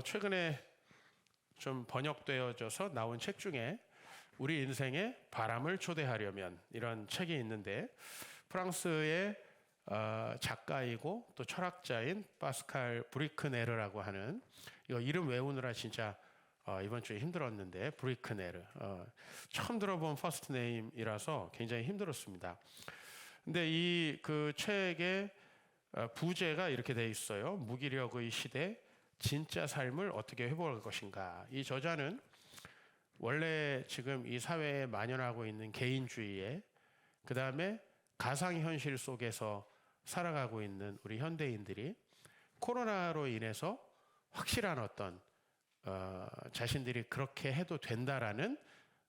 최근에 좀 번역되어져서 나온 책 중에 우리 인생에 바람을 초대하려면 이런 책이 있는데 프랑스의 작가이고 또 철학자인 파스칼 브리크네르라고 하는 이거 이름 외우느라 진짜 이번 주에 힘들었는데 브리크네르 처음 들어본 퍼스트 네임이라서 굉장히 힘들었습니다. 근데 이 그 책의 부제가 이렇게 돼 있어요. 무기력의 시대 진짜 삶을 어떻게 회복할 것인가. 이 저자는 원래 지금 이 사회에 만연하고 있는 개인주의에 그 다음에 가상현실 속에서 살아가고 있는 우리 현대인들이 코로나로 인해서 확실한 어떤 자신들이 그렇게 해도 된다라는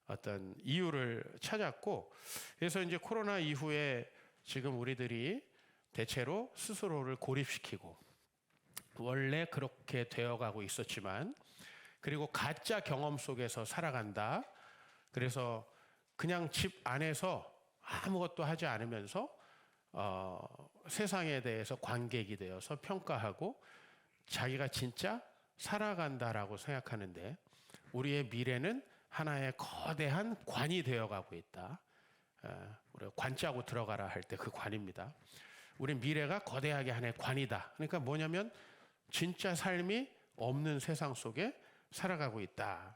어떤 이유를 찾았고, 그래서 이제 코로나 이후에 지금 우리들이 대체로 스스로를 고립시키고 원래 그렇게 되어가고 있었지만 그리고 가짜 경험 속에서 살아간다. 그래서 그냥 집 안에서 아무것도 하지 않으면서 세상에 대해서 관객이 되어서 평가하고 자기가 진짜 살아간다라고 생각하는데 우리의 미래는 하나의 거대한 관이 되어가고 있다. 우리가 관 짜고 들어가라 할 때 그 관입니다. 우리 미래가 거대하게 하나의 관이다. 그러니까 뭐냐면 진짜 삶이 없는 세상 속에 살아가고 있다.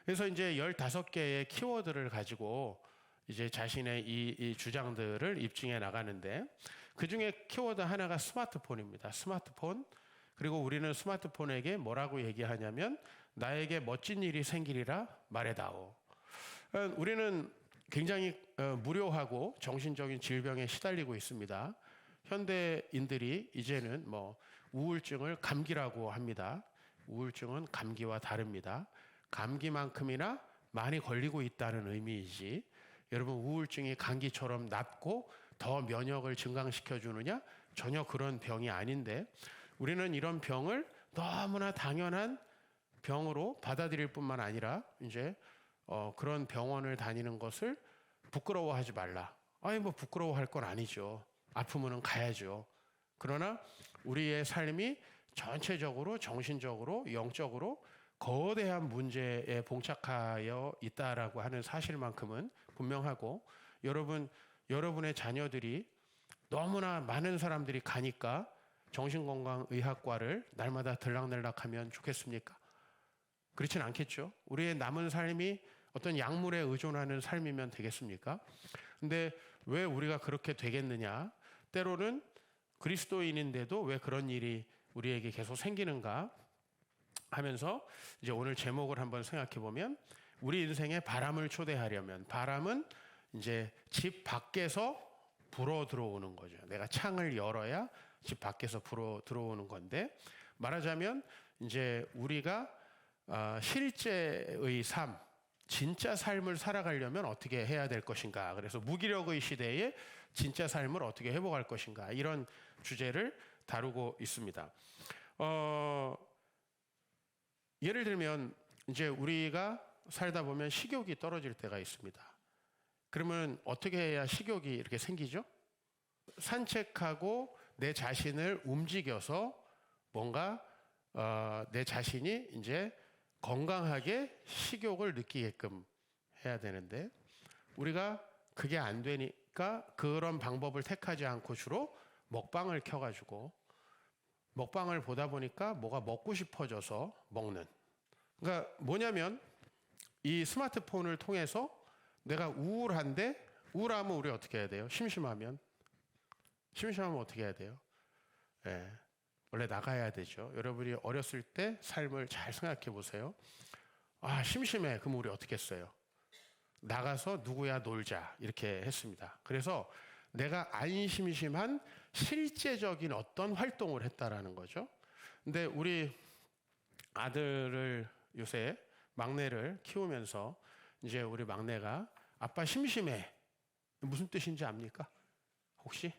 그래서 이제 15개의 키워드를 가지고 이제 자신의 이 주장들을 입증해 나가는데 그 중에 키워드 하나가 스마트폰입니다. 스마트폰. 그리고 우리는 스마트폰에게 뭐라고 얘기하냐면 나에게 멋진 일이 생기리라 말해다오. 우리는 굉장히 무료하고 정신적인 질병에 시달리고 있습니다. 현대인들이 이제는 뭐 우울증을 감기라고 합니다. 우울증은 감기와 다릅니다. 감기만큼이나 많이 걸리고 있다는 의미이지 여러분 우울증이 감기처럼 낫고 더 면역을 증강시켜 주느냐? 전혀 그런 병이 아닌데 우리는 이런 병을 너무나 당연한 병으로 받아들일 뿐만 아니라 이제 그런 병원을 다니는 것을 부끄러워하지 말라. 아니 뭐 부끄러워할 건 아니죠. 아프면은 가야죠. 그러나 우리의 삶이 전체적으로 정신적으로 영적으로 거대한 문제에 봉착하여 있다라고 하는 사실만큼은 분명하고 여러분의 자녀들이 너무나 많은 사람들이 가니까 정신건강의학과를 날마다 들락날락하면 좋겠습니까? 그렇진 않겠죠. 우리의 남은 삶이 어떤 약물에 의존하는 삶이면 되겠습니까? 근데 왜 우리가 그렇게 되겠느냐? 때로는 그리스도인인데도 왜 그런 일이 우리에게 계속 생기는가 하면서 이제 오늘 제목을 한번 생각해 보면 우리 인생에 바람을 초대하려면 바람은 이제 집 밖에서 불어 들어오는 거죠. 내가 창을 열어야 집 밖에서 불어 들어오는 건데 말하자면 이제 우리가 실제의 삶, 진짜 삶을 살아가려면 어떻게 해야 될 것인가. 그래서 무기력의 시대에 진짜 삶을 어떻게 회복할 것인가. 이런 주제를 다루고 있습니다. 예를 들면 이제 우리가 살다 보면 식욕이 떨어질 때가 있습니다. 그러면 어떻게 해야 식욕이 이렇게 생기죠? 산책하고 내 자신을 움직여서 뭔가 내 자신이 이제 건강하게 식욕을 느끼게끔 해야 되는데 우리가 그게 안 되니까 그런 방법을 택하지 않고 주로 먹방을 켜가지고 먹방을 보다 보니까 뭐가 먹고 싶어져서 먹는. 그러니까 뭐냐면 이 스마트폰을 통해서 내가 우울한데 우울하면 우리 어떻게 해야 돼요? 심심하면 어떻게 해야 돼요? 예. 원래 나가야 되죠. 여러분이 어렸을 때 삶을 잘 생각해 보세요. 아, 심심해. 그럼 우리 어떻게 했어요? 나가서 누구야 놀자. 이렇게 했습니다. 그래서 내가 안 심심한 실제적인 어떤 활동을 했다라는 거죠. 근데 우리 아들을 요새 막내를 키우면서 이제 우리 막내가 아빠 심심해. 무슨 뜻인지 압니까? 혹시?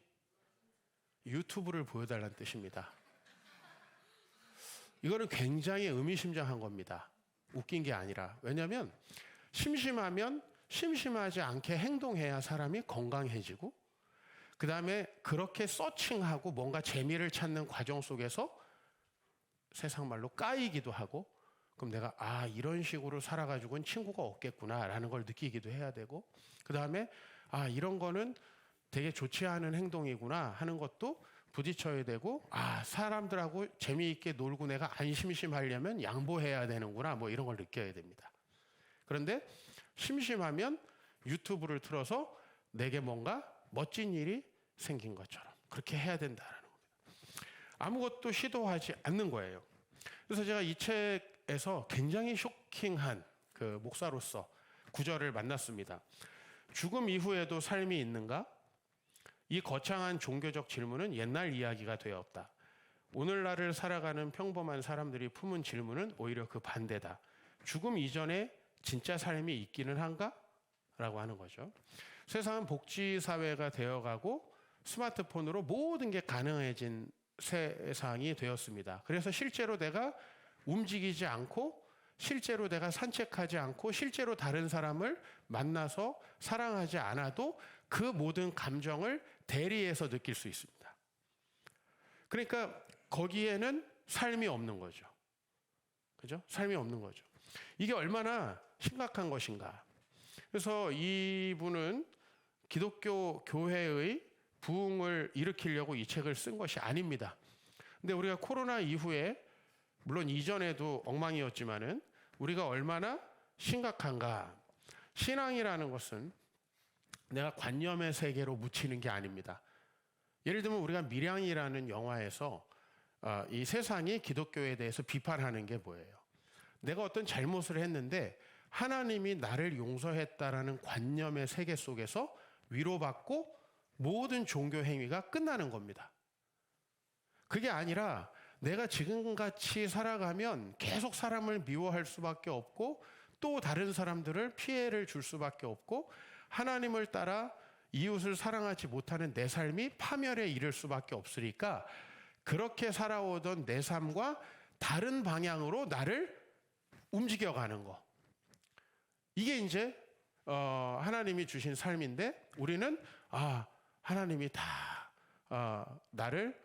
유튜브를 보여달라는 뜻입니다. 이거는 굉장히 의미심장한 겁니다. 웃긴 게 아니라. 왜냐하면 심심하면 심심하지 않게 행동해야 사람이 건강해지고 그 다음에 그렇게 서칭하고 뭔가 재미를 찾는 과정 속에서 세상 말로 까이기도 하고, 그럼 내가 이런 식으로 살아가지고는 친구가 없겠구나라는 걸 느끼기도 해야 되고, 그 다음에 이런 거는 되게 좋지 않은 행동이구나 하는 것도 부딪혀야 되고, 사람들하고 재미있게 놀고 내가 안 심심하려면 양보해야 되는구나, 뭐 이런 걸 느껴야 됩니다. 그런데 심심하면 유튜브를 틀어서 내게 뭔가 멋진 일이 생긴 것처럼 그렇게 해야 된다라는 겁니다. 아무것도 시도하지 않는 거예요. 그래서 제가 이 책에서 굉장히 쇼킹한 그 목사로서 구절을 만났습니다. 죽음 이후에도 삶이 있는가? 이 거창한 종교적 질문은 옛날 이야기가 되었다. 오늘날을 살아가는 평범한 사람들이 품은 질문은 오히려 그 반대다. 죽음 이전에 진짜 삶이 있기는 한가? 라고 하는 거죠. 세상은 복지사회가 되어가고 스마트폰으로 모든 게 가능해진 세상이 되었습니다. 그래서 실제로 내가 움직이지 않고, 실제로 내가 산책하지 않고, 실제로 다른 사람을 만나서 사랑하지 않아도 그 모든 감정을 대리해서 느낄 수 있습니다. 그러니까 거기에는 삶이 없는 거죠. 그죠? 삶이 없는 거죠. 이게 얼마나 심각한 것인가. 그래서 이분은 기독교 교회의 부흥을 일으키려고 이 책을 쓴 것이 아닙니다. 근데 우리가 코로나 이후에, 물론 이전에도 엉망이었지만은 우리가 얼마나 심각한가. 신앙이라는 것은 내가 관념의 세계로 묻히는 게 아닙니다. 예를 들면 우리가 밀양이라는 영화에서 이 세상이 기독교에 대해서 비판하는 게 뭐예요? 내가 어떤 잘못을 했는데 하나님이 나를 용서했다라는 관념의 세계 속에서 위로받고 모든 종교 행위가 끝나는 겁니다. 그게 아니라 내가 지금같이 살아가면 계속 사람을 미워할 수밖에 없고, 또 다른 사람들을 피해를 줄 수밖에 없고, 하나님을 따라 이웃을 사랑하지 못하는 내 삶이 파멸에 이를 수밖에 없으니까 그렇게 살아오던 내 삶과 다른 방향으로 나를 움직여가는 거. 이게 이제 하나님이 주신 삶인데, 우리는 하나님이 다 나를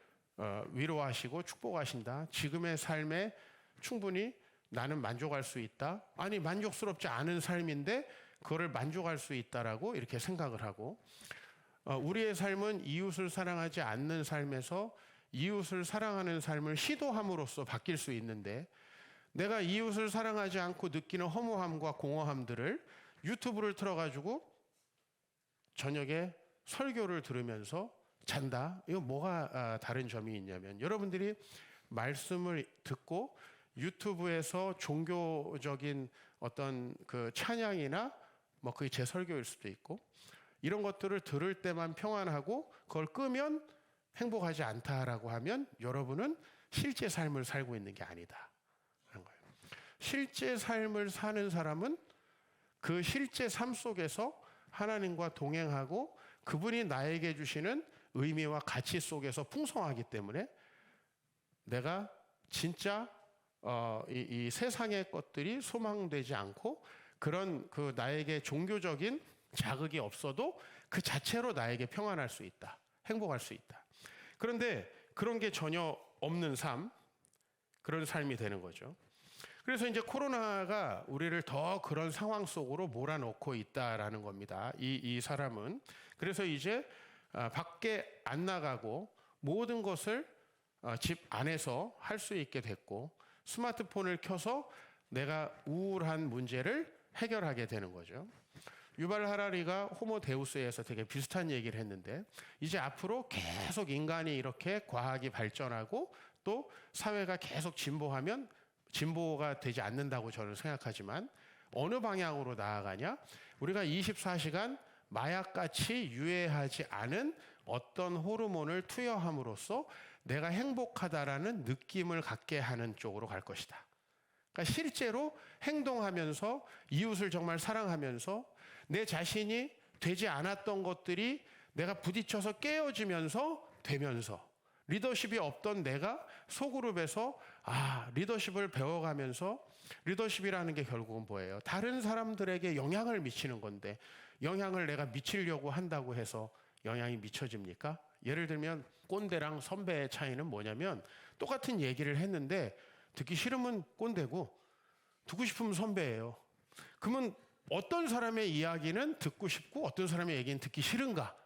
위로하시고 축복하신다. 지금의 삶에 충분히 나는 만족할 수 있다. 아니, 만족스럽지 않은 삶인데 그거를 만족할 수 있다라고 이렇게 생각을 하고, 우리의 삶은 이웃을 사랑하지 않는 삶에서 이웃을 사랑하는 삶을 시도함으로써 바뀔 수 있는데, 내가 이웃을 사랑하지 않고 느끼는 허무함과 공허함들을 유튜브를 틀어가지고 저녁에 설교를 들으면서 잔다. 이거 뭐가 다른 점이 있냐면, 여러분들이 말씀을 듣고 유튜브에서 종교적인 어떤 그 찬양이나 뭐 그게 제 설교일 수도 있고, 이런 것들을 들을 때만 평안하고 그걸 끄면 행복하지 않다라고 하면 여러분은 실제 삶을 살고 있는 게 아니다. 실제 삶을 사는 사람은 그 실제 삶 속에서 하나님과 동행하고 그분이 나에게 주시는 의미와 가치 속에서 풍성하기 때문에 내가 진짜 이 세상의 것들이 소망되지 않고, 그런 그 나에게 종교적인 자극이 없어도 그 자체로 나에게 평안할 수 있다. 행복할 수 있다. 그런데 그런 게 전혀 없는 삶, 그런 삶이 되는 거죠. 그래서 이제 코로나가 우리를 더 그런 상황 속으로 몰아넣고 있다라는 겁니다. 이 사람은. 그래서 이제 밖에 안 나가고 모든 것을 집 안에서 할 수 있게 됐고, 스마트폰을 켜서 내가 우울한 문제를 해결하게 되는 거죠. 유발 하라리가 호모 데우스에서 되게 비슷한 얘기를 했는데, 이제 앞으로 계속 인간이 이렇게 과학이 발전하고 또 사회가 계속 진보하면, 진보가 되지 않는다고 저는 생각하지만, 어느 방향으로 나아가냐? 우리가 24시간 마약같이 유해하지 않은 어떤 호르몬을 투여함으로써 내가 행복하다라는 느낌을 갖게 하는 쪽으로 갈 것이다. 그러니까 실제로 행동하면서 이웃을 정말 사랑하면서 내 자신이 되지 않았던 것들이 내가 부딪혀서 깨어지면서 되면서, 리더십이 없던 내가 소그룹에서 리더십을 배워가면서, 리더십이라는 게 결국은 뭐예요? 다른 사람들에게 영향을 미치는 건데, 영향을 내가 미치려고 한다고 해서 영향이 미쳐집니까? 예를 들면 꼰대랑 선배의 차이는 뭐냐면, 똑같은 얘기를 했는데 듣기 싫으면 꼰대고 듣고 싶으면 선배예요. 그러면 어떤 사람의 이야기는 듣고 싶고 어떤 사람의 얘기는 듣기 싫은가?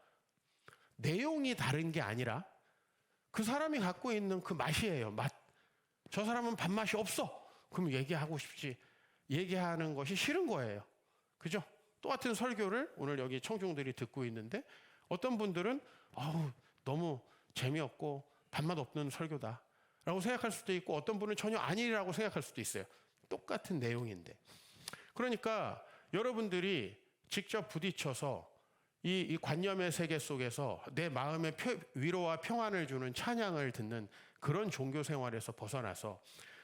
내용이 다른 게 아니라 그 사람이 갖고 있는 그 맛이에요. 맛. 저 사람은 밥맛이 없어. 그럼 얘기하고 싶지. 얘기하는 것이 싫은 거예요. 그죠? 똑같은 설교를 오늘 여기 청중들이 듣고 있는데 어떤 분들은 너무 재미없고 밥맛 없는 설교다 라고 생각할 수도 있고 어떤 분은 전혀 아니라고 생각할 수도 있어요. 똑같은 내용인데. 그러니까 여러분들이 직접 부딪혀서 이 관념의 세계 속에서 내 마음의 위로와 평안을 주는 찬양을 듣는 그런 종교 생활에서 벗어나서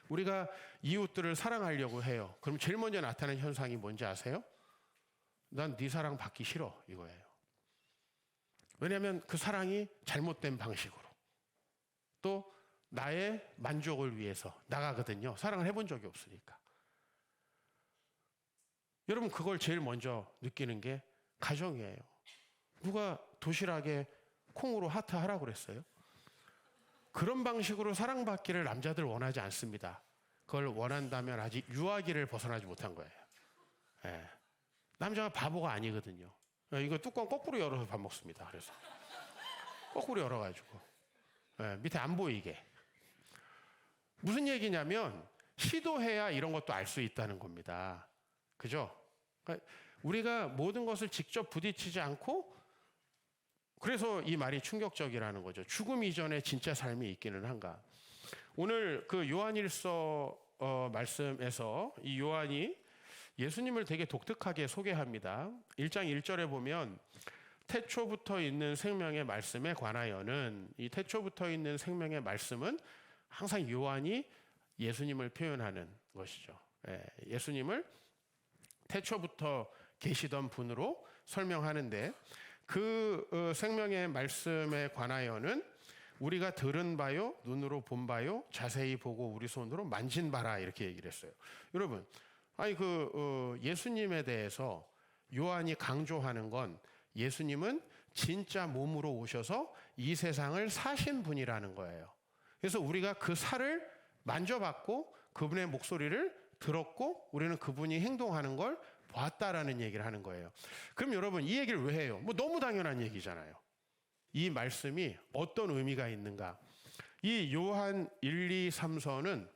우리가 이웃들을 사랑하려고 해요. 그럼 제일 먼저 나타나는 현상이 뭔지 아세요? 난 네 사랑 받기 싫어 이거예요. 왜냐하면 그 사랑이 잘못된 방식으로 또 나의 만족을 위해서 나가거든요. 사랑을 해본 적이 없으니까. 여러분 그걸 제일 먼저 느끼는 게 가정이에요. 누가 도시락에 콩으로 하트 하라고 그랬어요? 그런 방식으로 사랑받기를 남자들 원하지 않습니다. 그걸 원한다면 아직 유아기를 벗어나지 못한 거예요. 예. 남자가 바보가 아니거든요. 이거 뚜껑 거꾸로 열어서 밥 먹습니다. 그래서 거꾸로 열어가지고 밑에 안 보이게. 무슨 얘기냐면 시도해야 이런 것도 알 수 있다는 겁니다. 그죠? 그러니까 우리가 모든 것을 직접 부딪히지 않고 그래서 이 말이 충격적이라는 거죠. 죽음 이전에 진짜 삶이 있기는 한가. 오늘 그 요한일서 말씀에서 이 요한이 예수님을 되게 독특하게 소개합니다. 1장 1절에 보면 태초부터 있는 생명의 말씀에 관하여는 이 태초부터 있는 생명의 말씀은 항상 요한이 예수님을 표현하는 것이죠. 예수님을 태초부터 계시던 분으로 설명하는데 그 생명의 말씀에 관하여는 우리가 들은 바요, 눈으로 본 바요, 자세히 보고 우리 손으로 만진 바라 이렇게 얘기를 했어요. 여러분, 예수님에 대해서 요한이 강조하는 건 예수님은 진짜 몸으로 오셔서 이 세상을 사신 분이라는 거예요. 그래서 우리가 그 살을 만져봤고 그분의 목소리를 들었고 우리는 그분이 행동하는 걸 봤다라는 얘기를 하는 거예요. 그럼 여러분 이 얘기를 왜 해요? 너무 당연한 얘기잖아요. 이 말씀이 어떤 의미가 있는가? 이 요한 1, 2, 3서는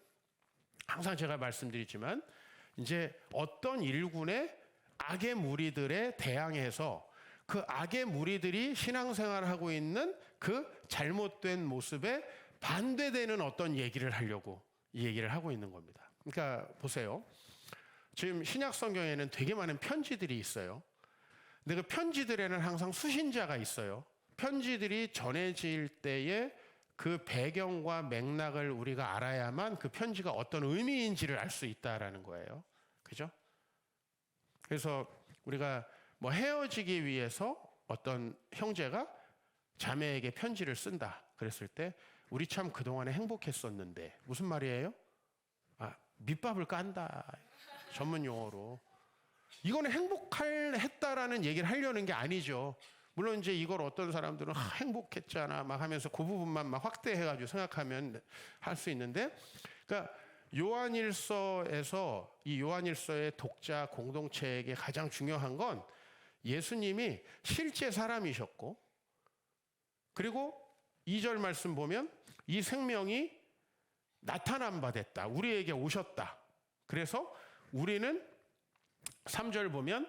항상 제가 말씀드리지만 이제 어떤 일군의 악의 무리들에 대항해서 그 악의 무리들이 신앙생활을 하고 있는 그 잘못된 모습에 반대되는 어떤 얘기를 하려고 이 얘기를 하고 있는 겁니다. 그러니까 보세요. 지금 신약 성경에는 되게 많은 편지들이 있어요. 근데 그 편지들에는 항상 수신자가 있어요. 편지들이 전해질 때에 그 배경과 맥락을 우리가 알아야만 그 편지가 어떤 의미인지를 알 수 있다라는 거예요. 그죠? 그래서 우리가 뭐 헤어지기 위해서 어떤 형제가 자매에게 편지를 쓴다 그랬을 때 우리 참 그동안에 행복했었는데 무슨 말이에요? 밑밥을 깐다. 전문 용어로. 이거는 행복했다라는 얘기를 하려는 게 아니죠. 물론 이제 이걸 어떤 사람들은 행복했잖아 막 하면서 그 부분만 막 확대해가지고 생각하면 할 수 있는데, 그러니까 요한일서에서 이 요한일서의 독자 공동체에게 가장 중요한 건 예수님이 실제 사람이셨고, 그리고 2절 말씀 보면 이 생명이 나타난 바 됐다. 우리에게 오셨다. 그래서 우리는 3절 보면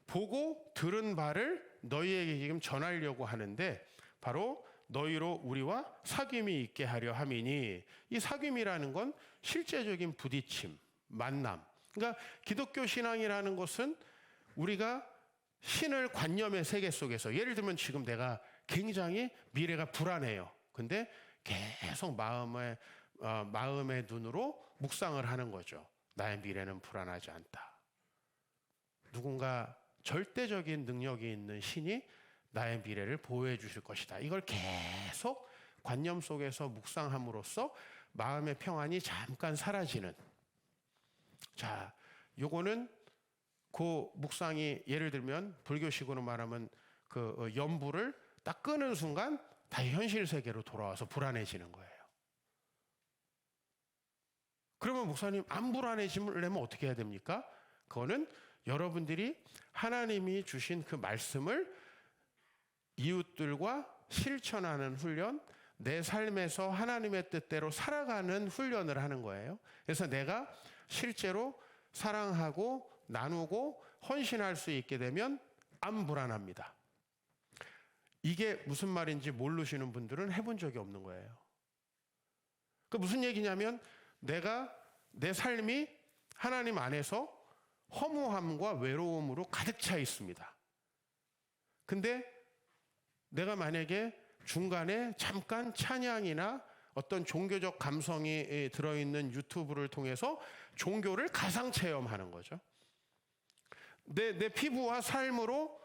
보고 들은 바를 너희에게 지금 전하려고 하는데 바로 너희로 우리와 사귐이 있게 하려 함이니, 이 사귐이라는 건 실제적인 부딪힘, 만남. 그러니까 기독교 신앙이라는 것은 우리가 신을 관념의 세계 속에서, 예를 들면 지금 내가 굉장히 미래가 불안해요. 근데 계속 마음의 눈으로 묵상을 하는 거죠. 나의 미래는 불안하지 않다. 누군가 절대적인 능력이 있는 신이 나의 미래를 보호해 주실 것이다. 이걸 계속 관념 속에서 묵상함으로써 마음의 평안이 잠깐 사라지는. 자, 요거는 그 묵상이 예를 들면 불교식으로 말하면 그 연불을 딱 끄는 순간 다시 현실 세계로 돌아와서 불안해지는 거예요. 그러면 목사님 안 불안해지려면 어떻게 해야 됩니까? 그거는 여러분들이 하나님이 주신 그 말씀을 이웃들과 실천하는 훈련, 내 삶에서 하나님의 뜻대로 살아가는 훈련을 하는 거예요. 그래서 내가 실제로 사랑하고 나누고 헌신할 수 있게 되면 안 불안합니다. 이게 무슨 말인지 모르시는 분들은 해본 적이 없는 거예요. 그 무슨 얘기냐면 내가 내 삶이 하나님 안에서 허무함과 외로움으로 가득 차 있습니다. 근데 내가 만약에 중간에 잠깐 찬양이나 어떤 종교적 감성이 들어있는 유튜브를 통해서 종교를 가상 체험하는 거죠. 내 피부와 삶으로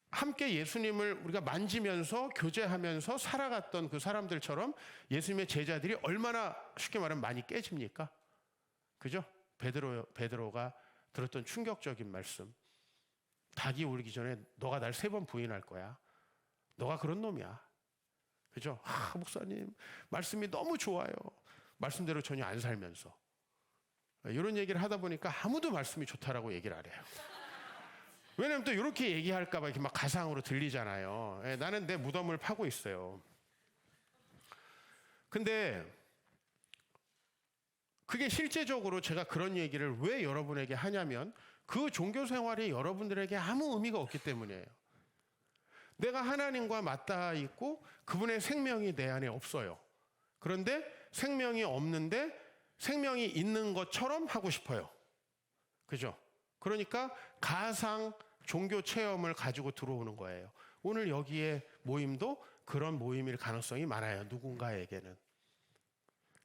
함께 예수님을 우리가 만지면서 교제하면서 살아갔던 그 사람들처럼 예수님의 제자들이 얼마나 쉽게 말하면 많이 깨집니까? 그죠? 베드로가 들었던 충격적인 말씀. 닭이 울기 전에 너가 날 3번 부인할 거야. 너가 그런 놈이야. 그죠? 목사님 말씀이 너무 좋아요. 말씀대로 전혀 안 살면서. 이런 얘기를 하다 보니까 아무도 말씀이 좋다라고 얘기를 안 해요. 왜냐면 또 이렇게 얘기할까 봐 이렇게 막 가상으로 들리잖아요. 나는 내 무덤을 파고 있어요. 근데 그게 실제적으로 제가 그런 얘기를 왜 여러분에게 하냐면 그 종교 생활이 여러분들에게 아무 의미가 없기 때문이에요. 내가 하나님과 맞닿아 있고 그분의 생명이 내 안에 없어요. 그런데 생명이 없는데 생명이 있는 것처럼 하고 싶어요. 그죠? 그러니까 가상 종교 체험을 가지고 들어오는 거예요. 오늘 여기에 모임도 그런 모임일 가능성이 많아요. 누군가에게는.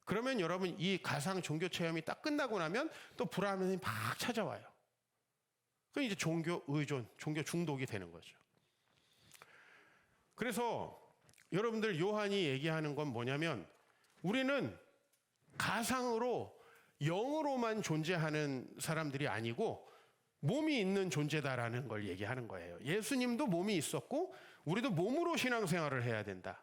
그러면 여러분 이 가상 종교 체험이 딱 끝나고 나면 또 불안함이 막 찾아와요. 그럼 이제 종교 의존, 종교 중독이 되는 거죠. 그래서 여러분들 요한이 얘기하는 건 뭐냐면 우리는 가상으로 영으로만 존재하는 사람들이 아니고 몸이 있는 존재다라는 걸 얘기하는 거예요. 예수님도 몸이 있었고 우리도 몸으로 신앙생활을 해야 된다.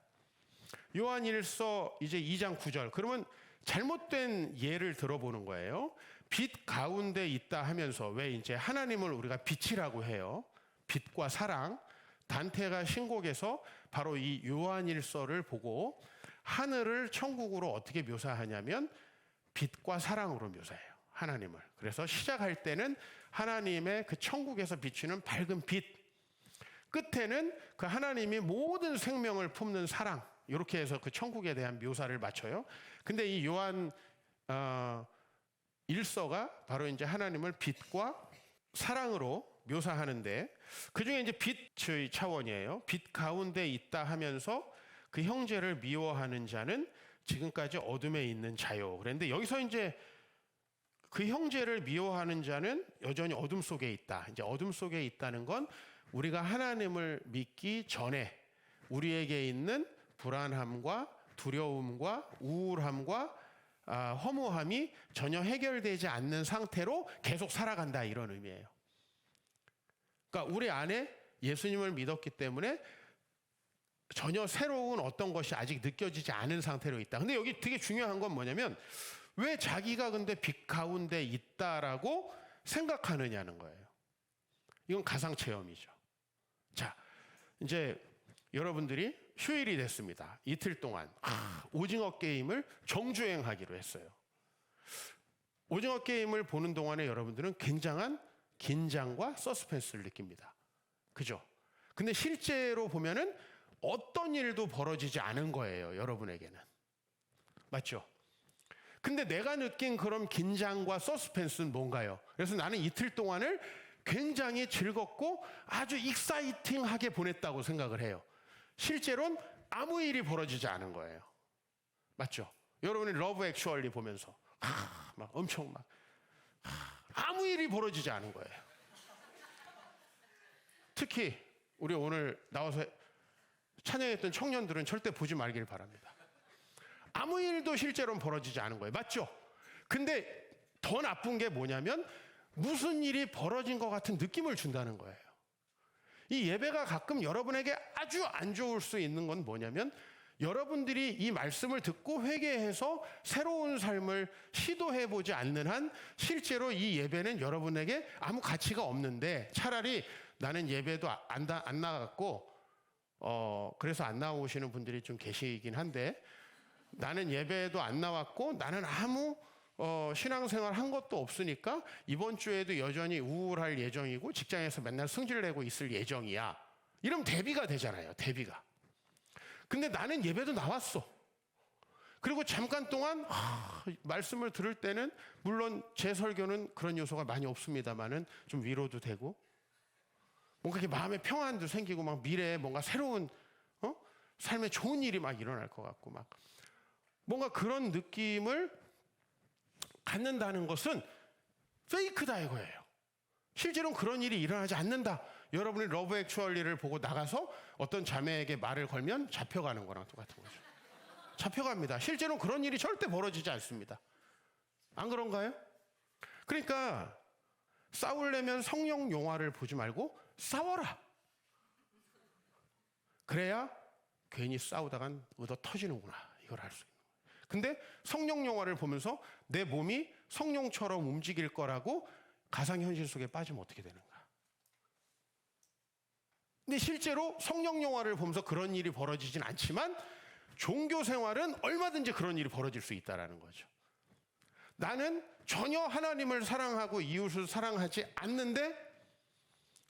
요한 1서 이제 2장 9절. 그러면 잘못된 예를 들어보는 거예요. 빛 가운데 있다 하면서 왜 이제 하나님을 우리가 빛이라고 해요. 빛과 사랑. 단테가 신곡에서 바로 이 요한 1서를 보고 하늘을 천국으로 어떻게 묘사하냐면 빛과 사랑으로 묘사해요. 하나님을. 그래서 시작할 때는 하나님의 그 천국에서 비추는 밝은 빛. 끝에는 그 하나님이 모든 생명을 품는 사랑. 이렇게 해서 그 천국에 대한 묘사를 맞춰요. 근데 이 요한 1서가 바로 이제 하나님을 빛과 사랑으로 묘사하는데 그 중에 이제 빛의 차원이에요. 빛 가운데 있다 하면서 그 형제를 미워하는 자는 지금까지 어둠에 있는 자요. 그런데 여기서 이제 그 형제를 미워하는 자는 여전히 어둠 속에 있다. 이제 어둠 속에 있다는 건 우리가 하나님을 믿기 전에 우리에게 있는 불안함과 두려움과 우울함과 허무함이 전혀 해결되지 않는 상태로 계속 살아간다 이런 의미예요. 그러니까 우리 안에 예수님을 믿었기 때문에 전혀 새로운 어떤 것이 아직 느껴지지 않은 상태로 있다. 근데 여기 되게 중요한 건 뭐냐면 왜 자기가 근데 빛 가운데 있다라고 생각하느냐는 거예요. 이건 가상 체험이죠. 자, 이제 여러분들이 휴일이 됐습니다. 이틀 동안 오징어 게임을 정주행하기로 했어요. 오징어 게임을 보는 동안에 여러분들은 굉장한 긴장과 서스펜스를 느낍니다. 그죠? 근데 실제로 보면은 어떤 일도 벌어지지 않은 거예요. 여러분에게는. 맞죠? 근데 내가 느낀 그런 긴장과 서스펜스는 뭔가요? 그래서 나는 이틀 동안을 굉장히 즐겁고 아주 익사이팅하게 보냈다고 생각을 해요. 실제로는 아무 일이 벌어지지 않은 거예요. 맞죠? 여러분이 러브 액츄얼리 보면서 막 엄청 막 아무 일이 벌어지지 않은 거예요. 특히 우리 오늘 나와서 찬양했던 청년들은 절대 보지 말길 바랍니다. 아무 일도 실제로는 벌어지지 않은 거예요. 맞죠? 근데 더 나쁜 게 뭐냐면 무슨 일이 벌어진 것 같은 느낌을 준다는 거예요. 이 예배가 가끔 여러분에게 아주 안 좋을 수 있는 건 뭐냐면 여러분들이 이 말씀을 듣고 회개해서 새로운 삶을 시도해보지 않는 한 실제로 이 예배는 여러분에게 아무 가치가 없는데, 차라리 나는 예배도 안 나갔고 그래서 안 나오시는 분들이 좀 계시긴 한데, 나는 예배도 안 나왔고 나는 아무 신앙생활 한 것도 없으니까 이번 주에도 여전히 우울할 예정이고 직장에서 맨날 승질 내고 있을 예정이야. 이러면 대비가 되잖아요. 대비가. 근데 나는 예배도 나왔어. 그리고 잠깐 동안 말씀을 들을 때는 물론 제 설교는 그런 요소가 많이 없습니다만은 좀 위로도 되고 뭔가 이렇게 마음의 평안도 생기고 막 미래에 뭔가 새로운 삶에 좋은 일이 막 일어날 것 같고 막 뭔가 그런 느낌을 갖는다는 것은 페이크다 이거예요. 실제로는 그런 일이 일어나지 않는다. 여러분이 러브 액츄얼리를 보고 나가서 어떤 자매에게 말을 걸면 잡혀가는 거랑 똑같은 거죠. 잡혀갑니다. 실제로는 그런 일이 절대 벌어지지 않습니다. 안 그런가요? 그러니까 싸우려면 성령 영화를 보지 말고 싸워라. 그래야 괜히 싸우다간 얻어 터지는구나. 이걸 알 수 있는 거예요. 근데 성령 영화를 보면서 내 몸이 성령처럼 움직일 거라고 가상현실 속에 빠지면 어떻게 되는가? 근데 실제로 성령 영화를 보면서 그런 일이 벌어지진 않지만 종교 생활은 얼마든지 그런 일이 벌어질 수 있다는 거죠. 나는 전혀 하나님을 사랑하고 이웃을 사랑하지 않는데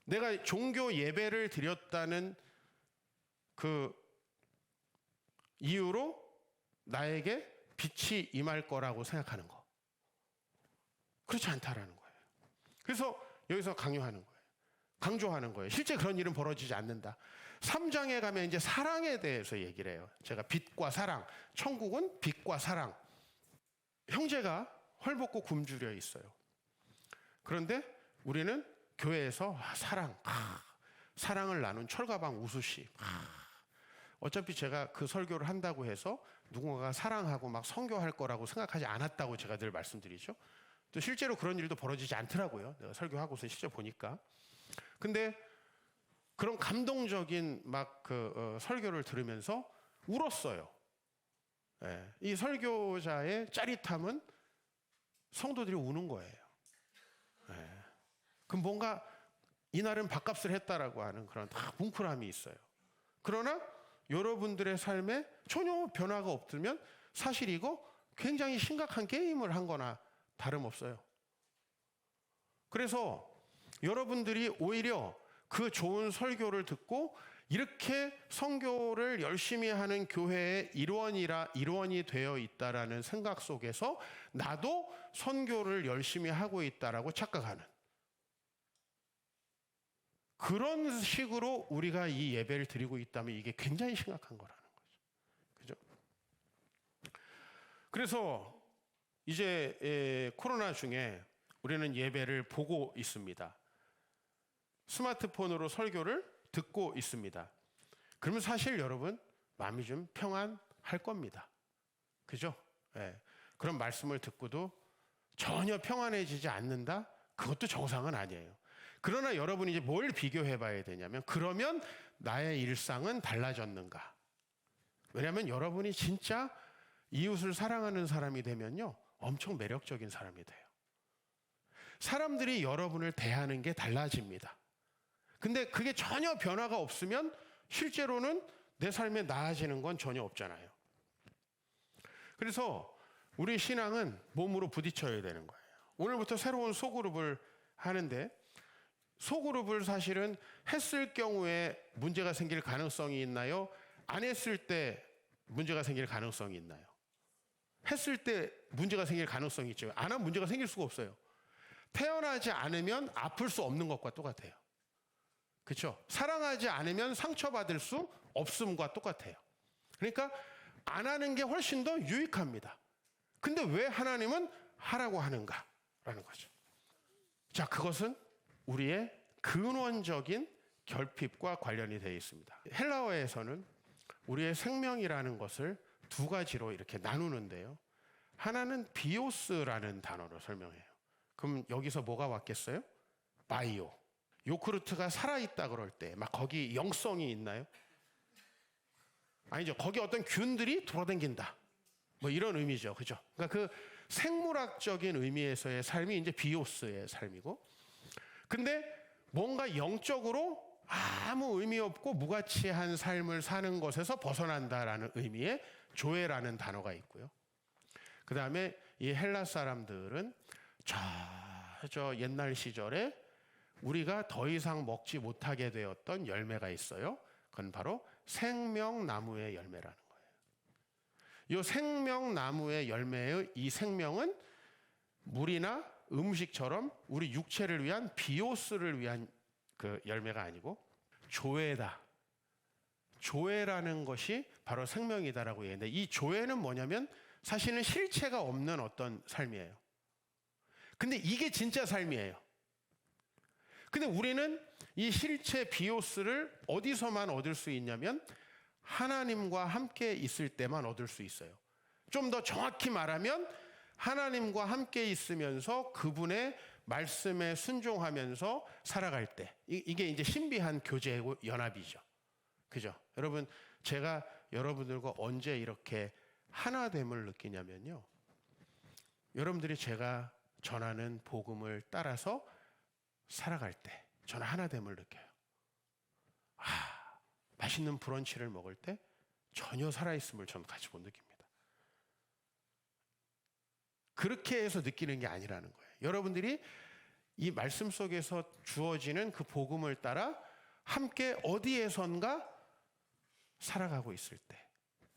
내가 종교 예배를 드렸다는 그 이유로 나에게 빛이 임할 거라고 생각하는 거. 그렇지 않다라는 거예요. 그래서 여기서 강요하는 거예요. 강조하는 거예요. 실제 그런 일은 벌어지지 않는다. 3장에 가면 이제 사랑에 대해서 얘기를 해요. 제가 빛과 사랑, 천국은 빛과 사랑. 형제가 헐벗고 굶주려 있어요. 그런데 우리는 교회에서 사랑을 나눈 철가방 우수씨. 어차피 제가 그 설교를 한다고 해서 누군가가 사랑하고 막 선교할 거라고 생각하지 않았다고 제가 늘 말씀드리죠. 또 실제로 그런 일도 벌어지지 않더라고요. 내가 설교하고서 실제 보니까. 근데 그런 감동적인 막 설교를 들으면서 울었어요. 예, 이 설교자의 짜릿함은 성도들이 우는 거예요. 예, 그럼 뭔가 이날은 밥값을 했다라고 하는 그런 다 뭉클함이 있어요. 그러나 여러분들의 삶에 전혀 변화가 없으면 사실 이거 굉장히 심각한 게임을 한 거나 다름없어요. 그래서 여러분들이 오히려 그 좋은 설교를 듣고 이렇게 선교를 열심히 하는 교회의 일원이 되어 있다라는 생각 속에서 나도 선교를 열심히 하고 있다라고 착각하는 그런 식으로 우리가 이 예배를 드리고 있다면 이게 굉장히 심각한 거라는 거죠. 그죠? 그래서 이제 코로나 중에 우리는 예배를 보고 있습니다. 스마트폰으로 설교를 듣고 있습니다. 그러면 사실 여러분 마음이 좀 평안할 겁니다. 그죠? 네. 그런 말씀을 듣고도 전혀 평안해지지 않는다? 그것도 정상은 아니에요. 그러나 여러분이 이제 뭘 비교해 봐야 되냐면 그러면 나의 일상은 달라졌는가? 왜냐하면 여러분이 진짜 이웃을 사랑하는 사람이 되면요 엄청 매력적인 사람이 돼요. 사람들이 여러분을 대하는 게 달라집니다. 근데 그게 전혀 변화가 없으면 실제로는 내 삶에 나아지는 건 전혀 없잖아요. 그래서 우리 신앙은 몸으로 부딪혀야 되는 거예요. 오늘부터 새로운 소그룹을 하는데 소그룹을 사실은 했을 경우에 문제가 생길 가능성이 있나요? 안 했을 때 문제가 생길 가능성이 있나요? 했을 때 문제가 생길 가능성이 있죠. 안 하면 문제가 생길 수가 없어요. 태어나지 않으면 아플 수 없는 것과 똑같아요. 그렇죠? 사랑하지 않으면 상처받을 수 없음과 똑같아요. 그러니까 안 하는 게 훨씬 더 유익합니다. 근데 왜 하나님은 하라고 하는가라는 거죠. 자, 그것은 우리의 근원적인 결핍과 관련이 되어 있습니다. 헬라어에서는 우리의 생명이라는 것을 두 가지로 이렇게 나누는데요. 하나는 비오스라는 단어로 설명해요. 그럼 여기서 뭐가 왔겠어요? 바이오. 요크루트가 살아있다 그럴 때 막 거기 영성이 있나요? 아니죠. 거기 어떤 균들이 돌아다닌다. 뭐 이런 의미죠. 그죠? 그러니까 그 생물학적인 의미에서의 삶이 이제 비오스의 삶이고, 근데 뭔가 영적으로 아무 의미 없고 무가치한 삶을 사는 것에서 벗어난다라는 의미의 조에라는 단어가 있고요. 그 다음에 이 헬라 사람들은 저 옛날 시절에 우리가 더 이상 먹지 못하게 되었던 열매가 있어요. 그건 바로 생명나무의 열매라는 거예요. 이 생명나무의 열매의 이 생명은 물이나 음식처럼 우리 육체를 위한 비오스를 위한 그 열매가 아니고 조에다. 조에라는 것이 바로 생명이다라고 얘기했는데, 이 조에는 뭐냐면 사실은 실체가 없는 어떤 삶이에요. 근데 이게 진짜 삶이에요. 근데 우리는 이 실체 비오스를 어디서만 얻을 수 있냐면 하나님과 함께 있을 때만 얻을 수 있어요. 좀 더 정확히 말하면 하나님과 함께 있으면서 그분의 말씀에 순종하면서 살아갈 때, 이게 이제 신비한 교제고 연합이죠. 그죠? 여러분, 제가 여러분들과 언제 이렇게 하나됨을 느끼냐면요, 여러분들이 제가 전하는 복음을 따라서 살아갈 때 저는 하나됨을 느껴요. 맛있는 브런치를 먹을 때 전혀 살아있음을 저는 같이 못 느낍니다. 그렇게 해서 느끼는 게 아니라는 거예요. 여러분들이 이 말씀 속에서 주어지는 그 복음을 따라 함께 어디에선가 살아가고 있을 때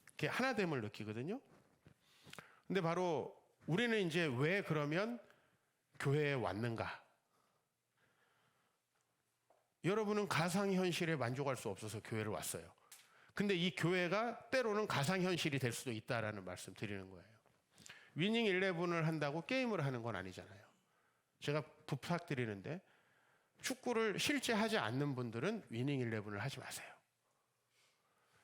그게 하나됨을 느끼거든요. 근데 바로 우리는 이제 왜 그러면 교회에 왔는가? 여러분은 가상현실에 만족할 수 없어서 교회를 왔어요. 근데 이 교회가 때로는 가상현실이 될 수도 있다라는 말씀 드리는 거예요. 위닝 11을 한다고 게임을 하는 건 아니잖아요. 제가 부탁드리는데 축구를 실제 하지 않는 분들은 위닝 11을 하지 마세요.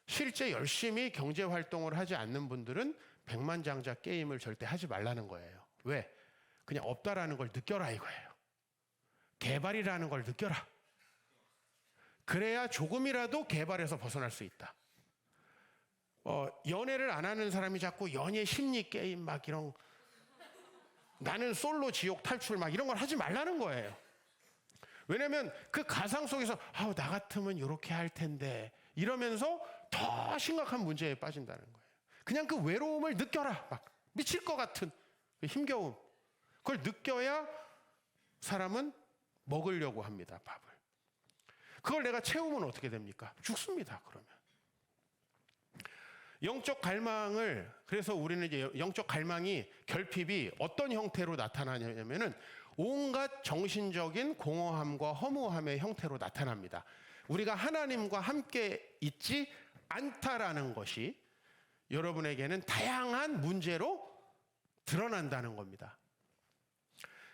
실제 열심히 경제활동을 하지 않는 분들은 백만장자 게임을 절대 하지 말라는 거예요. 왜? 그냥 없다라는 걸 느껴라 이거예요. 개발이라는 걸 느껴라. 그래야 조금이라도 개발에서 벗어날 수 있다. 연애를 안 하는 사람이 자꾸 연애 심리 게임 막 이런, 나는 솔로 지옥 탈출 막 이런 걸 하지 말라는 거예요. 왜냐면 그 가상 속에서 나 같으면 이렇게 할 텐데 이러면서 더 심각한 문제에 빠진다는 거예요. 그냥 그 외로움을 느껴라. 막 미칠 것 같은 그 힘겨움. 그걸 느껴야 사람은 먹으려고 합니다, 밥을. 그걸 내가 채우면 어떻게 됩니까? 죽습니다, 그러면. 영적 갈망을, 그래서 우리는 이제 영적 갈망이, 결핍이 어떤 형태로 나타나냐면은 온갖 정신적인 공허함과 허무함의 형태로 나타납니다. 우리가 하나님과 함께 있지 않다라는 것이 여러분에게는 다양한 문제로 드러난다는 겁니다.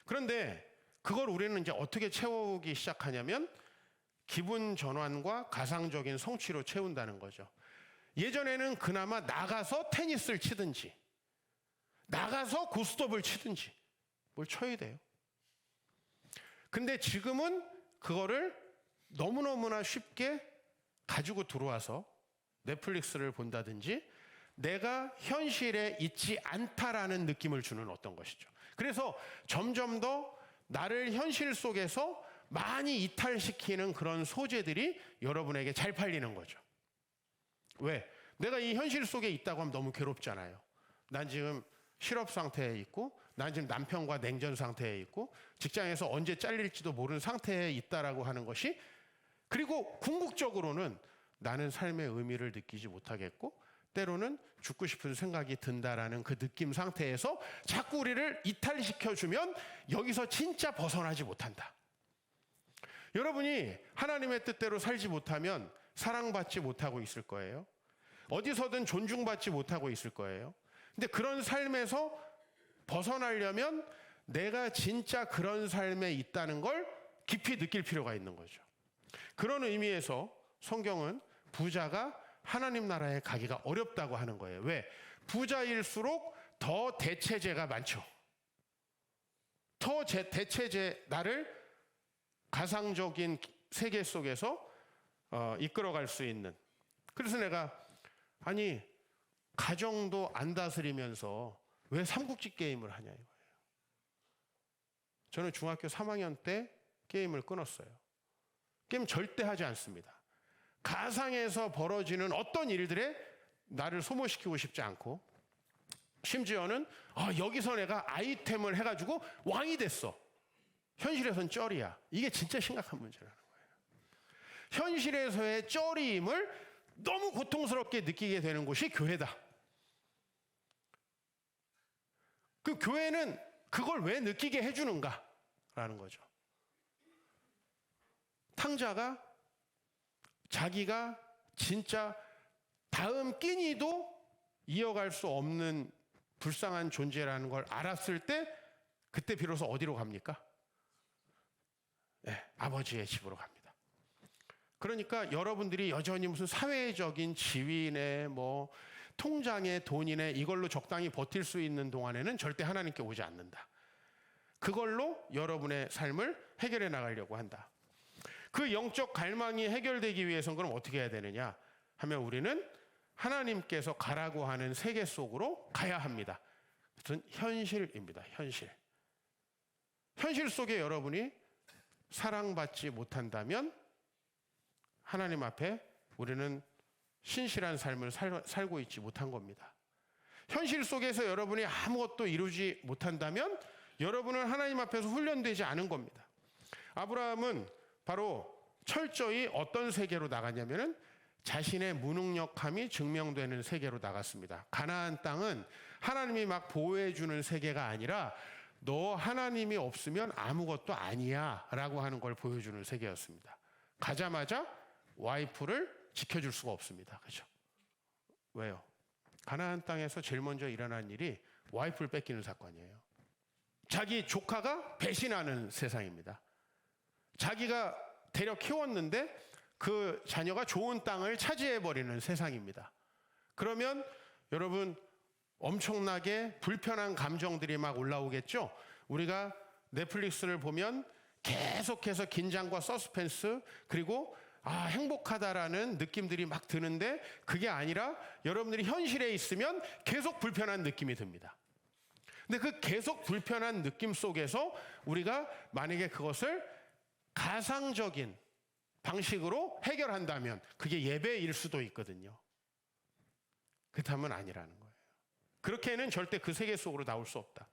그런데 그걸 우리는 이제 어떻게 채우기 시작하냐면 기분 전환과 가상적인 성취로 채운다는 거죠. 예전에는 그나마 나가서 테니스를 치든지 나가서 고스톱을 치든지 뭘 쳐야 돼요. 근데 지금은 그거를 너무너무나 쉽게 가지고 들어와서 넷플릭스를 본다든지 내가 현실에 있지 않다라는 느낌을 주는 어떤 것이죠. 그래서 점점 더 나를 현실 속에서 많이 이탈시키는 그런 소재들이 여러분에게 잘 팔리는 거죠. 왜? 내가 이 현실 속에 있다고 하면 너무 괴롭잖아요. 난 지금 실업 상태에 있고, 난 지금 남편과 냉전 상태에 있고, 직장에서 언제 잘릴지도 모르는 상태에 있다라고 하는 것이, 그리고 궁극적으로는 나는 삶의 의미를 느끼지 못하겠고 때로는 죽고 싶은 생각이 든다라는 그 느낌 상태에서 자꾸 우리를 이탈시켜주면 여기서 진짜 벗어나지 못한다. 여러분이 하나님의 뜻대로 살지 못하면 사랑받지 못하고 있을 거예요. 어디서든 존중받지 못하고 있을 거예요. 근데 그런 삶에서 벗어나려면 내가 진짜 그런 삶에 있다는 걸 깊이 느낄 필요가 있는 거죠. 그런 의미에서 성경은 부자가 하나님 나라에 가기가 어렵다고 하는 거예요. 왜? 부자일수록 더 대체제가 많죠. 더 대체제, 나를 가상적인 세계 속에서 이끌어갈 수 있는. 그래서 내가 아니, 가정도 안 다스리면서 왜 삼국지 게임을 하냐 이거예요. 저는 중학교 3학년 때 게임을 끊었어요. 게임 절대 하지 않습니다. 가상에서 벌어지는 어떤 일들에 나를 소모시키고 싶지 않고, 심지어는 여기서 내가 아이템을 해가지고 왕이 됐어. 현실에선 쩔이야. 이게 진짜 심각한 문제라는 거예요. 현실에서의 쩔이임을 너무 고통스럽게 느끼게 되는 곳이 교회다. 그 교회는 그걸 왜 느끼게 해주는가라는 거죠. 탕자가 자기가 진짜 다음 끼니도 이어갈 수 없는 불쌍한 존재라는 걸 알았을 때, 그때 비로소 어디로 갑니까? 네, 아버지의 집으로 갑니다. 그러니까 여러분들이 여전히 무슨 사회적인 지위네, 뭐 통장에 돈이네, 이걸로 적당히 버틸 수 있는 동안에는 절대 하나님께 오지 않는다. 그걸로 여러분의 삶을 해결해 나가려고 한다. 그 영적 갈망이 해결되기 위해서는 그럼 어떻게 해야 되느냐 하면, 우리는 하나님께서 가라고 하는 세계 속으로 가야 합니다. 그것은 현실입니다. 현실 속에 여러분이 사랑받지 못한다면 하나님 앞에 우리는 신실한 삶을 살고 있지 못한 겁니다. 현실 속에서 여러분이 아무것도 이루지 못한다면 여러분은 하나님 앞에서 훈련되지 않은 겁니다. 아브라함은 바로 철저히 어떤 세계로 나갔냐면은 자신의 무능력함이 증명되는 세계로 나갔습니다. 가나안 땅은 하나님이 막 보호해주는 세계가 아니라 너 하나님이 없으면 아무것도 아니야 라고 하는 걸 보여주는 세계였습니다. 가자마자 와이프를 지켜줄 수가 없습니다. 그죠? 왜요? 가나안 땅에서 제일 먼저 일어난 일이 와이프를 뺏기는 사건이에요. 자기 조카가 배신하는 세상입니다. 자기가 데려 키웠는데 그 자녀가 좋은 땅을 차지해버리는 세상입니다. 그러면 여러분 엄청나게 불편한 감정들이 막 올라오겠죠? 우리가 넷플릭스를 보면 계속해서 긴장과 서스펜스, 그리고 행복하다라는 느낌들이 막 드는데, 그게 아니라 여러분들이 현실에 있으면 계속 불편한 느낌이 듭니다. 근데 그 계속 불편한 느낌 속에서 우리가 만약에 그것을 가상적인 방식으로 해결한다면 그게 예배일 수도 있거든요. 그렇다면 아니라는 거예요. 그렇게는 절대 그 세계 속으로 나올 수 없다.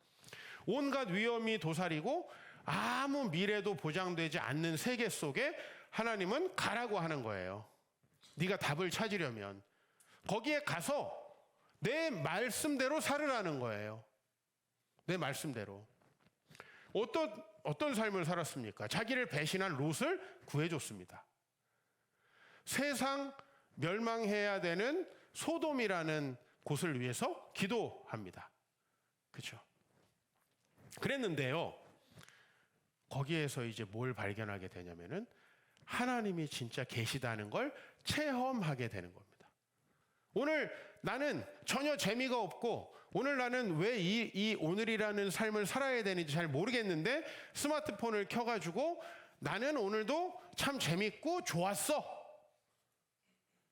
온갖 위험이 도사리고 아무 미래도 보장되지 않는 세계 속에 하나님은 가라고 하는 거예요. 네가 답을 찾으려면 거기에 가서 내 말씀대로 살으라는 거예요. 내 말씀대로. 어떤 삶을 살았습니까? 자기를 배신한 롯을 구해줬습니다. 세상 멸망해야 되는 소돔이라는 곳을 위해서 기도합니다. 그렇죠? 그랬는데요, 거기에서 이제 뭘 발견하게 되냐면은 하나님이 진짜 계시다는 걸 체험하게 되는 겁니다. 오늘 나는 전혀 재미가 없고, 오늘 나는 왜 이 오늘이라는 삶을 살아야 되는지 잘 모르겠는데 스마트폰을 켜가지고 나는 오늘도 참 재밌고 좋았어.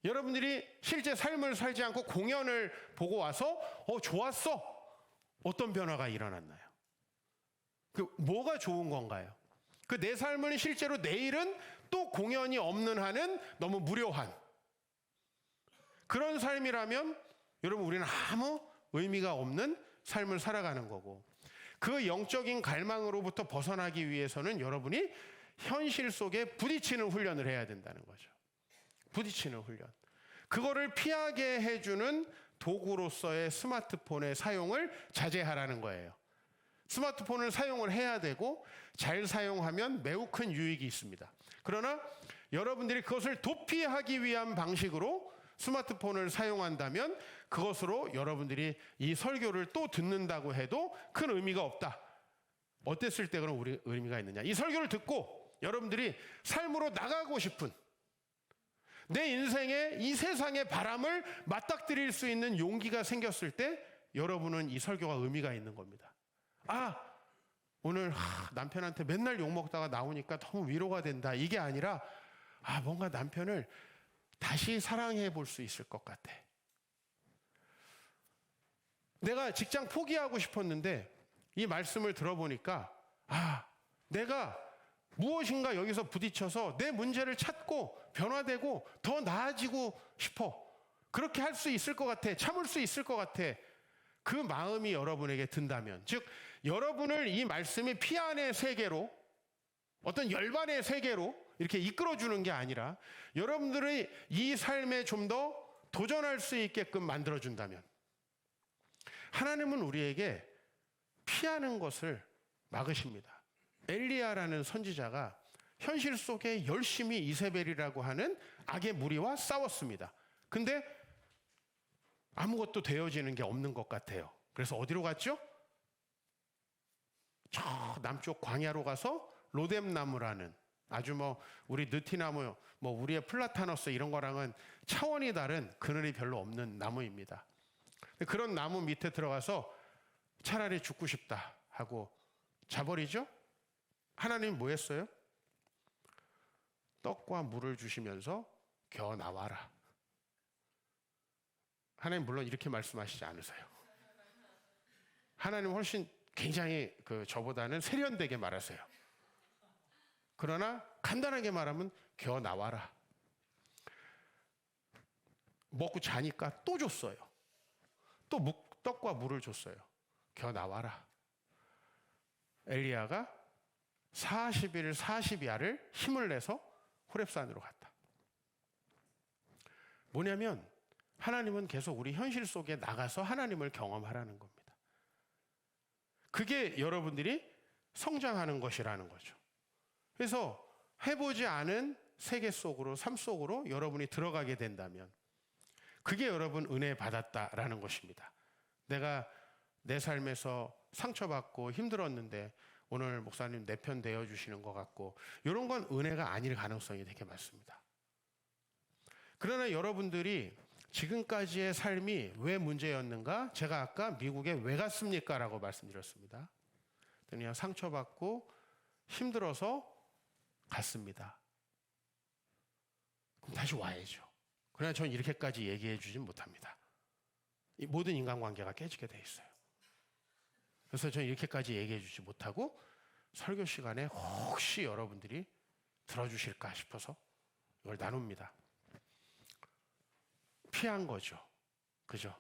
여러분들이 실제 삶을 살지 않고 공연을 보고 와서 좋았어. 어떤 변화가 일어났나요? 뭐가 좋은 건가요? 내 삶은 실제로 내일은 또 공연이 없는 한은 너무 무료한 그런 삶이라면 여러분, 우리는 아무 의미가 없는 삶을 살아가는 거고, 그 영적인 갈망으로부터 벗어나기 위해서는 여러분이 현실 속에 부딪히는 훈련을 해야 된다는 거죠. 부딪히는 훈련. 그거를 피하게 해주는 도구로서의 스마트폰의 사용을 자제하라는 거예요. 스마트폰을 사용을 해야 되고 잘 사용하면 매우 큰 유익이 있습니다. 그러나 여러분들이 그것을 도피하기 위한 방식으로 스마트폰을 사용한다면 그것으로 여러분들이 이 설교를 또 듣는다고 해도 큰 의미가 없다. 어땠을 때 그런 의미가 있느냐? 이 설교를 듣고 여러분들이 삶으로 나가고 싶은, 내 인생에 이 세상의 바람을 맞닥뜨릴 수 있는 용기가 생겼을 때 여러분은 이 설교가 의미가 있는 겁니다. 오늘 남편한테 맨날 욕먹다가 나오니까 너무 위로가 된다. 이게 아니라 뭔가 남편을 다시 사랑해 볼 수 있을 것 같아. 내가 직장 포기하고 싶었는데 이 말씀을 들어보니까 내가 무엇인가 여기서 부딪혀서 내 문제를 찾고 변화되고 더 나아지고 싶어. 그렇게 할 수 있을 것 같아. 참을 수 있을 것 같아. 그 마음이 여러분에게 든다면, 즉 여러분을 이 말씀이 피 안의 세계로, 어떤 열반의 세계로 이렇게 이끌어주는 게 아니라 여러분들의 이 삶에 좀 더 도전할 수 있게끔 만들어준다면, 하나님은 우리에게 피하는 것을 막으십니다. 엘리야라는 선지자가 현실 속에 열심히 이세벨이라고 하는 악의 무리와 싸웠습니다. 근데 아무것도 되어지는 게 없는 것 같아요. 그래서 어디로 갔죠? 저 남쪽 광야로 가서 로뎀나무라는, 아주 우리 느티나무, 우리의 플라타너스 이런 거랑은 차원이 다른, 그늘이 별로 없는 나무입니다. 그런 나무 밑에 들어가서 차라리 죽고 싶다 하고 자버리죠? 하나님 뭐 했어요? 떡과 물을 주시면서 겨어 나와라. 하나님 물론 이렇게 말씀하시지 않으세요. 하나님 훨씬 굉장히 저보다는 세련되게 말하세요. 그러나 간단하게 말하면 겨어 나와라. 먹고 자니까 또 줬어요. 또 떡과 물을 줬어요. 겨어 나와라. 엘리야가 40일 40야를 힘을 내서 호렙산으로 갔다. 뭐냐면 하나님은 계속 우리 현실 속에 나가서 하나님을 경험하라는 겁니다. 그게 여러분들이 성장하는 것이라는 거죠. 그래서 해보지 않은 세계 속으로, 삶 속으로 여러분이 들어가게 된다면 그게 여러분 은혜 받았다라는 것입니다. 내가 내 삶에서 상처받고 힘들었는데 오늘 목사님 내 편 되어 주시는 것 같고, 이런 건 은혜가 아닐 가능성이 되게 많습니다. 그러나 여러분들이 지금까지의 삶이 왜 문제였는가? 제가 아까 미국에 왜 갔습니까? 라고 말씀드렸습니다. 그냥 상처받고 힘들어서 갔습니다. 그럼 다시 와야죠. 그러나 저는 이렇게까지 얘기해 주진 못합니다. 이 모든 인간관계가 깨지게 돼 있어요. 그래서 저는 이렇게까지 얘기해 주지 못하고 설교 시간에 혹시 여러분들이 들어주실까 싶어서 이걸 나눕니다. 피한 거죠. 그죠?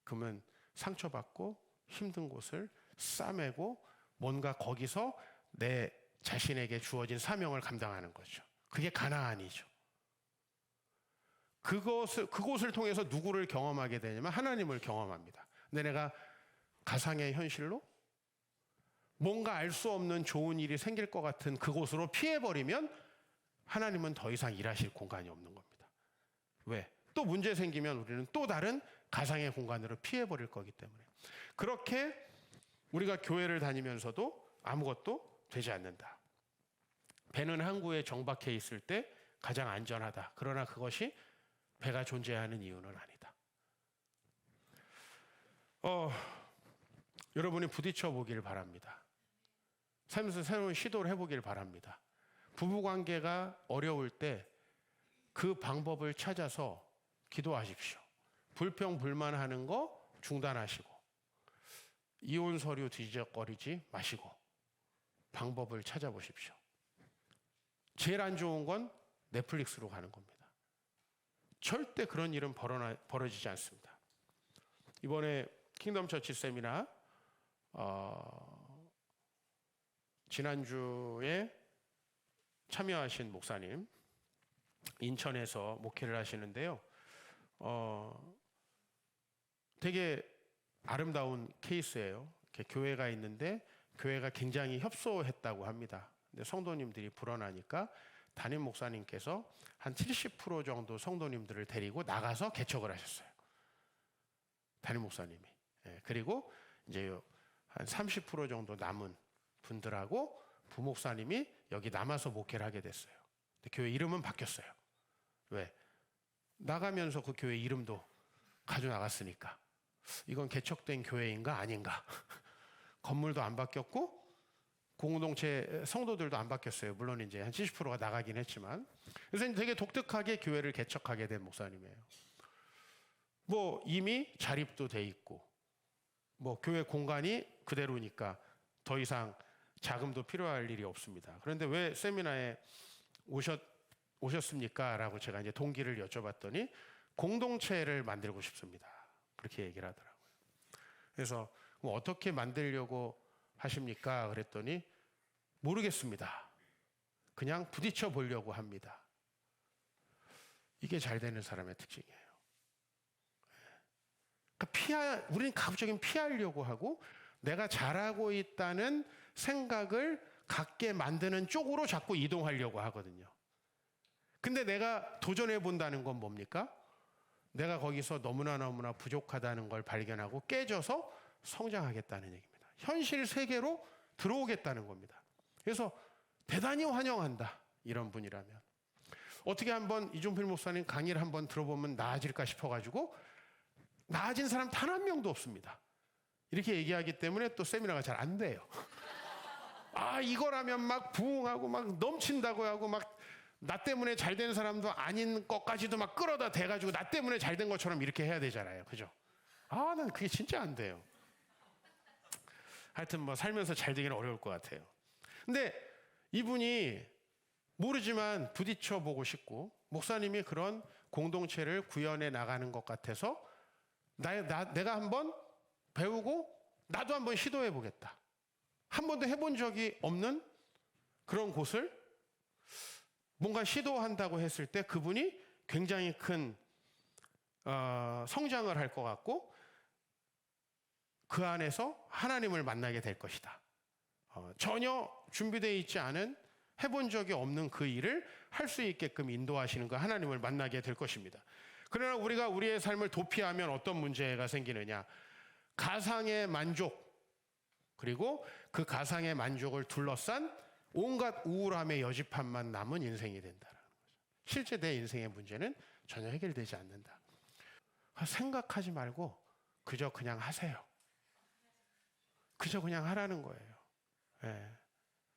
그러면 상처받고 힘든 곳을 싸매고 뭔가 거기서 내 자신에게 주어진 사명을 감당하는 거죠. 그게 가나안이죠. 그곳을 통해서 누구를 경험하게 되냐면 하나님을 경험합니다. 근데 내가 가상의 현실로 뭔가 알 수 없는 좋은 일이 생길 것 같은 그곳으로 피해버리면 하나님은 더 이상 일하실 공간이 없는 겁니다. 왜? 또 문제 생기면 우리는 또 다른 가상의 공간으로 피해버릴 거기 때문에. 그렇게 우리가 교회를 다니면서도 아무것도 되지 않는다. 배는 항구에 정박해 있을 때 가장 안전하다. 그러나 그것이 배가 존재하는 이유는 아니다. 여러분이 부딪혀 보길 바랍니다. 살면서 새로운 시도를 해보길 바랍니다. 부부관계가 어려울 때 그 방법을 찾아서 기도하십시오. 불평불만하는 거 중단하시고 이혼 서류 뒤적거리지 마시고 방법을 찾아보십시오. 제일 안 좋은 건 넷플릭스로 가는 겁니다. 절대 그런 일은 벌어지지 않습니다. 이번에 킹덤 처치 세미나 지난주에 참여하신 목사님, 인천에서 목회를 하시는데요. 되게 아름다운 케이스예요. 이렇게 교회가 있는데 교회가 굉장히 협소했다고 합니다. 근데 성도님들이 불어나니까 담임 목사님께서 한 70% 정도 성도님들을 데리고 나가서 개척을 하셨어요. 담임 목사님이. 그리고 이제 한 30% 정도 남은 분들하고 부목사님이 여기 남아서 목회를 하게 됐어요. 근데 교회 이름은 바뀌었어요. 왜? 나가면서 그 교회 이름도 가져나갔으니까. 이건 개척된 교회인가 아닌가. 건물도 안 바뀌었고 공동체 성도들도 안 바뀌었어요. 물론 이제 한 70%가 나가긴 했지만. 그래서 되게 독특하게 교회를 개척하게 된 목사님이에요. 이미 자립도 돼 있고 뭐 교회 공간이 그대로니까 더 이상 자금도 필요할 일이 없습니다. 그런데 왜 세미나에 오셨습니까? 라고 제가 이제 동기를 여쭤봤더니 공동체를 만들고 싶습니다. 그렇게 얘기를 하더라고요. 그래서 뭐 어떻게 만들려고 하십니까? 그랬더니 모르겠습니다. 그냥 부딪혀 보려고 합니다. 이게 잘 되는 사람의 특징이에요. 그러니까 우리는 가급적이면 피하려고 하고 내가 잘하고 있다는 생각을 갖게 만드는 쪽으로 자꾸 이동하려고 하거든요. 근데 내가 도전해 본다는 건 뭡니까? 내가 거기서 너무나 부족하다는 걸 발견하고 깨져서 성장하겠다는 얘기입니다. 현실 세계로 들어오겠다는 겁니다. 그래서 대단히 환영한다. 이런 분이라면. 어떻게 한번 이종필 목사님 강의를 한번 들어보면 나아질까 싶어가지고 나아진 사람 단 한 명도 없습니다. 이렇게 얘기하기 때문에 또 세미나가 잘 안 돼요. 이거라면 막 부흥하고 막 넘친다고 하고 막 나 때문에 잘 된 사람도 아닌 것까지도 막 끌어다 대가지고 나 때문에 잘 된 것처럼 이렇게 해야 되잖아요. 그죠? 난 그게 진짜 안 돼요. 하여튼 뭐 살면서 잘 되기는 어려울 것 같아요. 근데 이분이 모르지만 부딪혀 보고 싶고 목사님이 그런 공동체를 구현해 나가는 것 같아서 내가 한번 배우고 나도 한번 시도해 보겠다. 한 번도 해본 적이 없는 그런 곳을 뭔가 시도한다고 했을 때 그분이 굉장히 큰 성장을 할 것 같고 그 안에서 하나님을 만나게 될 것이다. 전혀 준비되어 있지 않은 해본 적이 없는 그 일을 할 수 있게끔 인도하시는 그 하나님을 만나게 될 것입니다. 그러나 우리가 우리의 삶을 도피하면 어떤 문제가 생기느냐? 가상의 만족 그리고 그 가상의 만족을 둘러싼 온갖 우울함의 여지판만 남은 인생이 된다는 거죠. 실제 내 인생의 문제는 전혀 해결되지 않는다. 생각하지 말고 그저 그냥 하세요. 그저 그냥 하라는 거예요.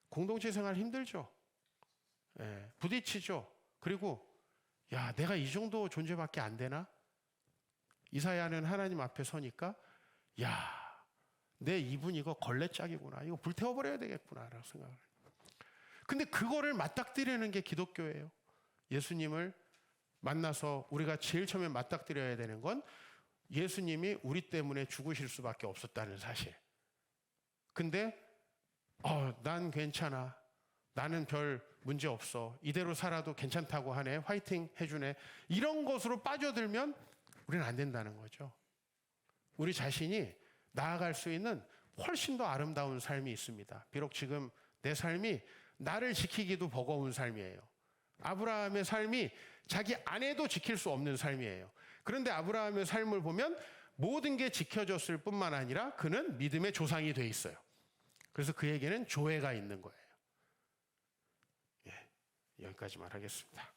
공동체 생활 힘들죠. 부딪히죠. 그리고 내가 이 정도 존재밖에 안 되나? 이사야는 하나님 앞에 서니까 내 입은 이거 걸레짝이구나. 이거 불태워버려야 되겠구나 라고 생각을 해요. 근데 그거를 맞닥뜨리는 게 기독교예요. 예수님을 만나서 우리가 제일 처음에 맞닥뜨려야 되는 건 예수님이 우리 때문에 죽으실 수밖에 없었다는 사실. 근데 난 괜찮아. 나는 별 문제 없어. 이대로 살아도 괜찮다고 하네. 화이팅 해주네. 이런 것으로 빠져들면 우리는 안 된다는 거죠. 우리 자신이 나아갈 수 있는 훨씬 더 아름다운 삶이 있습니다. 비록 지금 내 삶이 나를 지키기도 버거운 삶이에요. 아브라함의 삶이 자기 아내도 지킬 수 없는 삶이에요. 그런데 아브라함의 삶을 보면 모든 게 지켜졌을 뿐만 아니라 그는 믿음의 조상이 돼 있어요. 그래서 그에게는 조회가 있는 거예요. 여기까지만 하겠습니다.